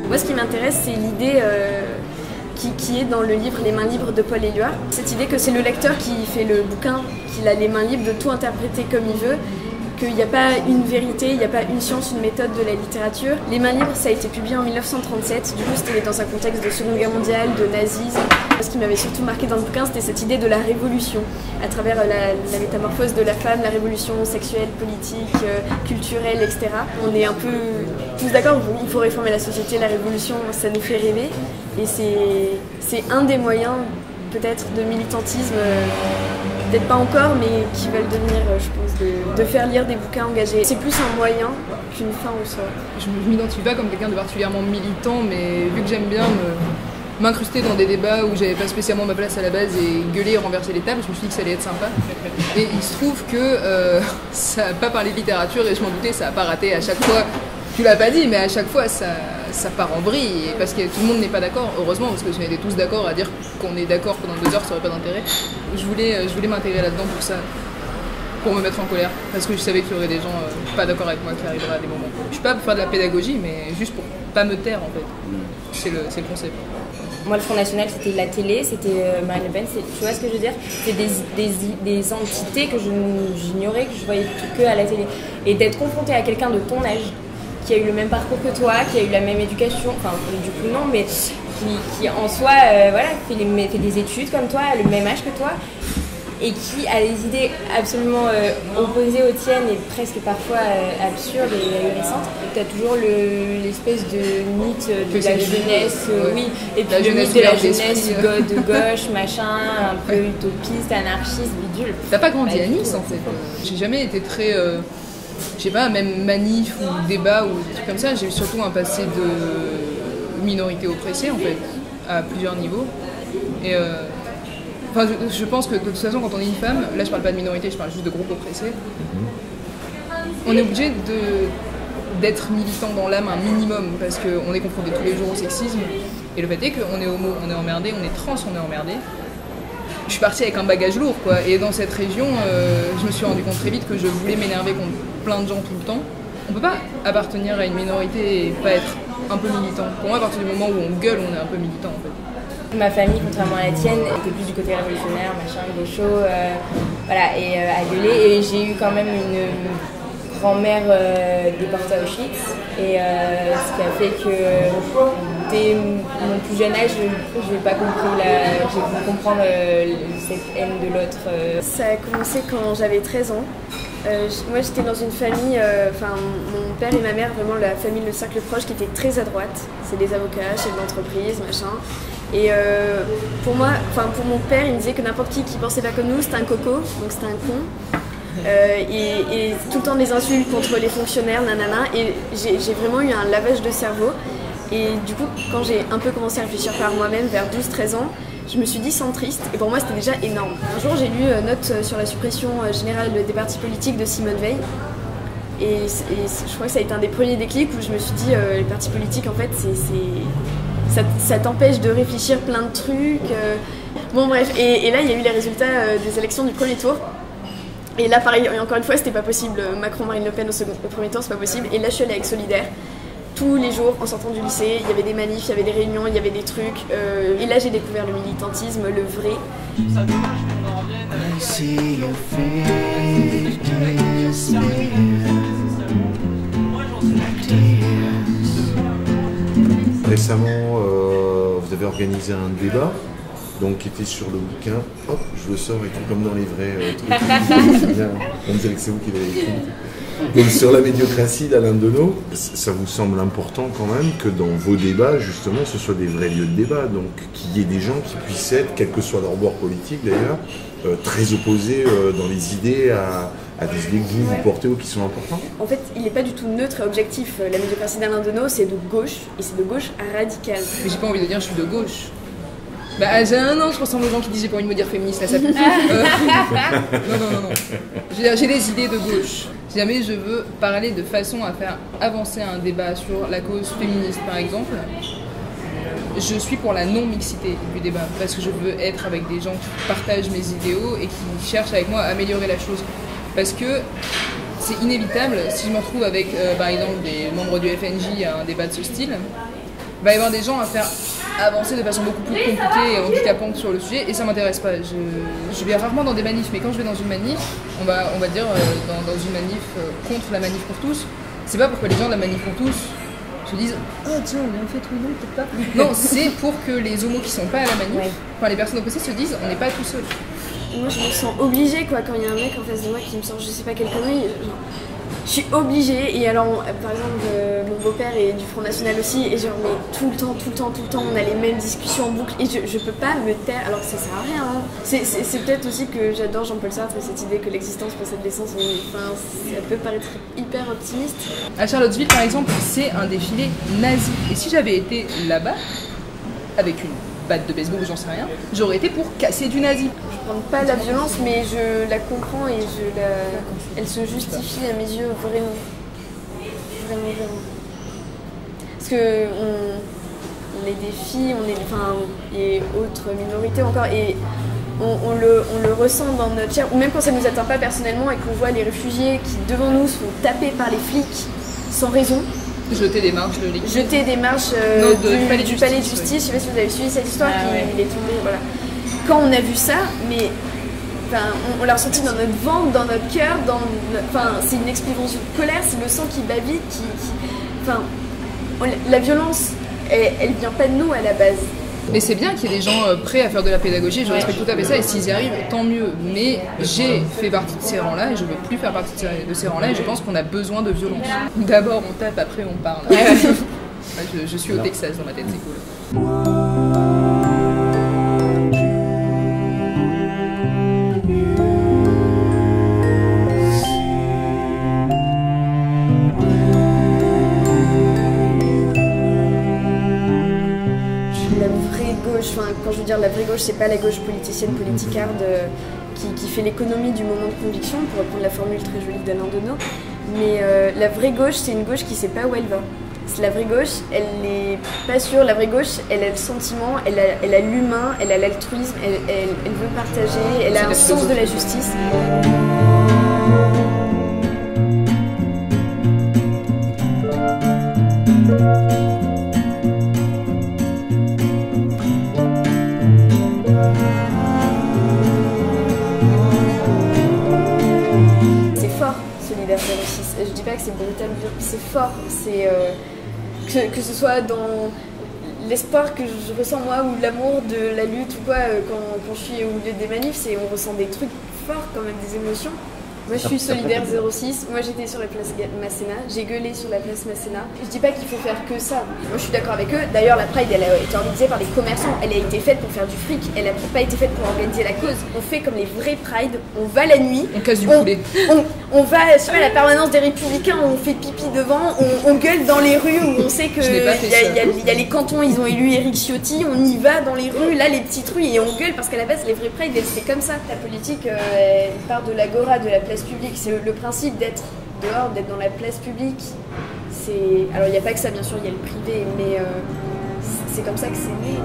Moi, ce qui m'intéresse, c'est l'idée qui est dans le livre Les mains libres de Paul Éluard. Cette idée que c'est le lecteur qui fait le bouquin, qu'il a les mains libres de tout interpréter comme il veut, qu'il n'y a pas une vérité, il n'y a pas une science, une méthode de la littérature. Les mains libres, ça a été publié en 1937, du coup c'était dans un contexte de Seconde Guerre mondiale, de nazisme. Ce qui m'avait surtout marqué dans le bouquin, c'était cette idée de la révolution, à travers la métamorphose de la femme, la révolution sexuelle, politique, culturelle, etc. On est un peu tous d'accord, il faut réformer la société, la révolution, ça nous fait rêver. Et c'est un des moyens, peut-être, de militantisme, peut-être pas encore, mais qui veulent devenir, je pense, de faire lire des bouquins engagés. C'est plus un moyen qu'une fin au soi. Je m'identifie pas comme quelqu'un de particulièrement militant, mais vu que j'aime bien m'incruster dans des débats où j'avais pas spécialement ma place à la base et gueuler et renverser les tables, je me suis dit que ça allait être sympa. Et il se trouve que ça n'a pas parlé de littérature et je m'en doutais, ça n'a pas raté à chaque fois. Tu l'as pas dit, mais à chaque fois ça part en vrille parce que tout le monde n'est pas d'accord, heureusement, parce que si on était tous d'accord à dire qu'on est d'accord pendant 2 heures, ça n'aurait pas d'intérêt. Je voulais m'intégrer là-dedans pour ça, pour me mettre en colère, parce que je savais qu'il y aurait des gens pas d'accord avec moi qui arriveraient à des moments. Je suis pas pour faire de la pédagogie, mais juste pour pas me taire en fait. C'est le concept. Moi, le Front National, c'était la télé, c'était Marine Le Pen, tu vois ce que je veux dire? C'est des entités que j'ignorais, que je voyais que à la télé. Et d'être confronté à quelqu'un de ton âge, qui a eu le même parcours que toi, qui a eu la même éducation, enfin du coup non, mais qui en soi voilà, fait des études comme toi, a le même âge que toi, et qui a des idées absolument opposées aux tiennes et presque parfois absurdes et ahurissantes. Tu as toujours l'espèce de mythe de la jeunesse, oui, et puis le mythe de la jeunesse de gauche, machin, un peu utopiste, anarchiste, bidule. T'as pas grandi à Nice en fait. J'ai jamais été très... je sais pas, même manif ou débat ou des trucs comme ça, j'ai eu surtout un passé de minorité oppressée en fait, à plusieurs niveaux. Et enfin, je pense que de toute façon, quand on est une femme, là je parle pas de minorité, je parle juste de groupe oppressé, on est obligé d'être militant dans l'âme un minimum, parce qu'on est confronté tous les jours au sexisme, et le fait est qu'on est homo, on est emmerdé, on est trans, on est emmerdé. Je suis partie avec un bagage lourd, quoi. Et dans cette région, je me suis rendu compte très vite que je voulais m'énerver contre plein de gens tout le temps. On peut pas appartenir à une minorité et pas être un peu militant. Pour moi, à partir du moment où on gueule, on est un peu militant, en fait. Ma famille, contrairement à la tienne, était plus du côté révolutionnaire, machin, gaucho, voilà, et à gueuler. Et j'ai eu quand même une grand-mère déportée à Auschwitz, et ce qui a fait que dès mon plus jeune âge, je n'ai pas compris j'ai pu comprendre cette haine de l'autre. Ça a commencé quand j'avais 13 ans. Moi j'étais dans une famille, mon père et ma mère, vraiment la famille, le cercle proche, qui était très à droite. C'est des avocats, chefs d'entreprise, machin. Et pour moi, pour mon père, il me disait que n'importe qui pensait pas comme nous, c'était un coco, donc c'était un con. Et tout le temps des insultes contre les fonctionnaires, nanana. Et j'ai vraiment eu un lavage de cerveau. Et du coup, quand j'ai un peu commencé à réfléchir par moi-même, vers 12-13 ans, je me suis dit centriste, et pour moi c'était déjà énorme. Un jour j'ai lu Notes sur la suppression générale des partis politiques de Simone Veil, et je crois que ça a été un des premiers déclics où je me suis dit les partis politiques en fait ça t'empêche de réfléchir plein de trucs. Bon bref, et là il y a eu les résultats des élections du premier tour. Et là pareil, encore une fois c'était pas possible, Macron, Marine Le Pen au premier tour c'est pas possible, et là je suis allée avec Solidaire. Tous les jours, en sortant du lycée, il y avait des manifs, il y avait des réunions, il y avait des trucs. Et là, j'ai découvert le militantisme, le vrai. Récemment, vous avez organisé un débat donc, qui était sur le bouquin. Hop, je le sors et tout comme dans les vrais trucs. C'est bien. On me disait que c'est vous qui l'avez écrit. Donc sur la médiocratie d'Alain Deneau, ça vous semble important quand même que dans vos débats, justement, ce soit des vrais lieux de débat, donc qu'il y ait des gens qui puissent être, quel que soit leur bord politique d'ailleurs, très opposés dans les idées à des idées que vous portez ou qui sont importantes. En fait, il n'est pas du tout neutre et objectif. La médiocratie d'Alain Deneau, c'est de gauche, et c'est de gauche radicale. Mais j'ai pas envie de dire je suis de gauche. Bah j'ai un an, je ressemble aux gens qui disent j'ai pas envie de me dire féministe, là ça pue. Non. J'ai des idées de gauche. Si jamais je veux parler de façon à faire avancer un débat sur la cause féministe par exemple, je suis pour la non-mixité du débat, parce que je veux être avec des gens qui partagent mes idéaux et qui cherchent avec moi à améliorer la chose. Parce que c'est inévitable, si je me retrouve avec par exemple des membres du FNJ à un débat de ce style, il va y avoir des gens à faire avancer de façon beaucoup plus compliquée et handicapante sur le sujet, et ça m'intéresse pas. Je vais rarement dans des manifs, mais quand je vais dans une manif, on va dire dans une manif contre la manif pour tous, c'est pas pour que les gens de la manif pour tous se disent « Oh tiens, on est en fait oui, non, peut-être pas ». Non, c'est pour que les homos qui sont pas à la manif, enfin les personnes opposées se disent « On n'est pas tout seul ». Moi je me sens obligée quoi, quand il y a un mec en face de moi qui me sort je sais pas quelle connerie, je suis obligée. Et alors par exemple mon beau-père est du Front National aussi, et genre mais tout le temps on a les mêmes discussions en boucle, et je peux pas me taire alors que ça sert à rien hein. C'est peut-être aussi que j'adore Jean-Paul Sartre et cette idée que l'existence possède l'essence, mais enfin, ça peut paraître hyper optimiste. À Charlottesville par exemple, c'est un défilé nazi, et si j'avais été là-bas avec une batte de baseball ou j'en sais rien, j'aurais été pour casser du nazi. Je prends pas la violence, mais je la comprends et elle se justifie à mes yeux vraiment. Parce que on est des filles, et autres minorités encore, et on le ressent dans notre chair, ou même quand ça nous atteint pas personnellement et qu'on voit les réfugiés qui devant nous se font taper par les flics sans raison. Jeter des marches de l'équipe. Jeter des marches du palais de justice. Je sais pas si vous avez suivi cette histoire, il est tombé, voilà. Quand on a vu ça, mais on l'a ressenti dans notre ventre, dans notre cœur, c'est une explosion de colère, c'est le sang qui bavite, la violence, elle vient pas de nous à la base. Mais c'est bien qu'il y ait des gens prêts à faire de la pédagogie, je respecte tout à fait ça, et s'ils y arrivent, tant mieux. Mais j'ai fait partie de ces rangs-là, et je veux plus faire partie de ces rangs-là, et je pense qu'on a besoin de violence. D'abord on tape, après on parle. Je suis au Texas dans ma tête, c'est cool. Quand je veux dire la vraie gauche, c'est pas la gauche politicienne, politicarde qui fait l'économie du moment de conviction, pour reprendre la formule très jolie d'Alain Deneau. Mais la vraie gauche, c'est une gauche qui sait pas où elle va. La vraie gauche, elle n'est pas sûre. La vraie gauche, elle a le sentiment, elle a l'humain, elle a l'altruisme, elle veut partager, elle a un sens de la justice. Solidaire 06. Je dis pas que c'est brutal, c'est fort. C'est que ce soit dans l'espoir que je ressens moi, ou l'amour de la lutte, ou quoi, quand je suis au milieu des manifs, on ressent des trucs forts quand même, des émotions. Moi je suis solidaire 06, moi j'étais sur la place Masséna, j'ai gueulé sur la place Masséna. Je dis pas qu'il faut faire que ça, moi je suis d'accord avec eux. D'ailleurs la Pride elle a été organisée par les commerçants, elle a été faite pour faire du fric, elle a pas été faite pour organiser la cause. On fait comme les vrais Pride, on va la nuit, on casse du poulet. On va sur la permanence des Républicains, on fait pipi devant, on gueule dans les rues où on sait que y a les cantons, ils ont élu Éric Ciotti, on y va dans les rues, là les petites rues, et on gueule parce qu'à la base les vrais Pride c'est comme ça. La politique elle part de l'agora, de la place publique, c'est le principe d'être dehors, d'être dans la place publique. Alors il n'y a pas que ça bien sûr, il y a le privé, mais c'est comme ça que c'est né.